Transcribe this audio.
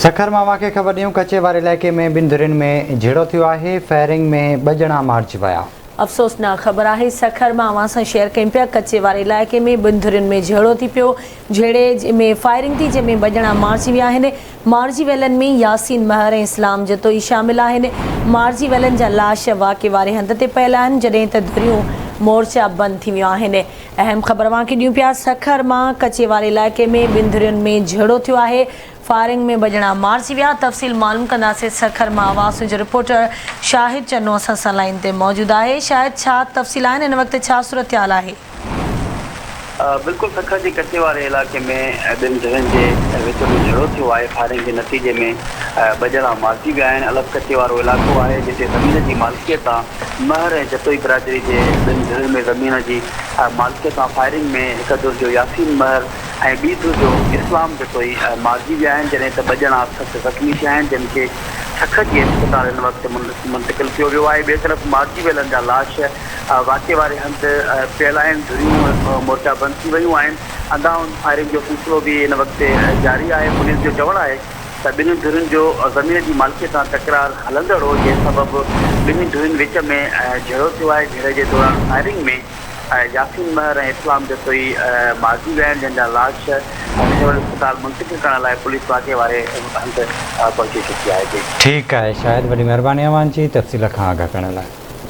सखर मां वाक़े ख़बर ॾियूं कचे वारे इलाइक़े में ॿिनि धुरियुनि में झेड़ो थियो आहे। फायरिंग में 2 ॼणा मारिजी विया। अफ़सोसनाक ख़बर आहे। सखर मां अवां सां शेयर कयूं पिया। कचे वारे इलाइक़े में 2 धुरियुनि में झेड़ो थी पियो। झेड़े में फायरिंग थी, जंहिंमें 2 ॼणा मारिजी विया आहिनि। मारिजी वियलनि में यासीन महर ऐं इस्लाम जतोई शामिल आहिनि। मारिजी वियलनि जा लाश वाक़े वारे हंध ते पयल आहिनि, जॾहिं त धुरियूं मोर्चा बंदि थी वियूं आहिनि। अहम ख़बर अवांखे ॾियूं पिया। सखर मां कचे वारे इलाइक़े में 2 धुरियुनि में झेड़ो थियो आहे। फायरिंग में 2 ॼणा मारिजी विया। तफ़सील मालूम कंदासीं। सखर मां आवाज़ जो रिपोर्टर शाहिद चन्नो असां सां लाइन ते मौजूदु आहे। शाहिद, छा तफ़सील आहिनि? हिन वक़्तु छा सूरत हाल आहे? बिल्कुल सखर के कचे वारे इलाके में 2 जगहनि के विच में झेड़ो थियो आहे। फायरिंग के नतीजे में 2 ॼणा मारिजी विया आहिनि। अलॻि कचे वारो इलाइक़ो आहे, जिते ज़मीन जी मालिकियत आहे। महर ऐं जतोई बिरादरी जे 2 धुरियुनि में ज़मीन जी मालिकियत आहे। फायरिंग में हिक धुर जो यासीन महर ऐं ॿी धुर जो इस्लाम जतोई मारिजी विया आहिनि, जॾहिं त 2 ॼणा सख़्तु ज़ख़्मी थिया आहिनि, जिन खे सखर जी अस्पताल हिन वक़्तु मुंतक़िल कियो वियो आहे। ॿिए तरफ़ मारिजी वियलनि जा लाश वाक़े वारे हंधि पियल आहिनि। धुरियूं मोर्चा बंदि थी वियूं आहिनि। अंधाधुंध फायरिंग जो सिलसिलो बि हिन वक़्तु जारी आहे। पुलिस जो चवणु आहे त 2 धुरियुनि जो ज़मीन जी मालिकीअत सां तकरार हलंदड़ हो, जंहिं सबबु 2 धुरियुनि विच में झेड़ो थियो आहे। झेड़े जे दौरान फायरिंग में यासीन महर ऐं इस्लाम जतोई मारिजी विया आहिनि, जंहिंजा लाश सिविल अस्पताल मुंतक़िल करण लाइ पुलिस वाक़े वारे हंधि पहुची चुकी आहे। ठीकु आहे शायदि, वॾी महिरबानी अवां जी तफ़सील खां आगाह करण लाइ।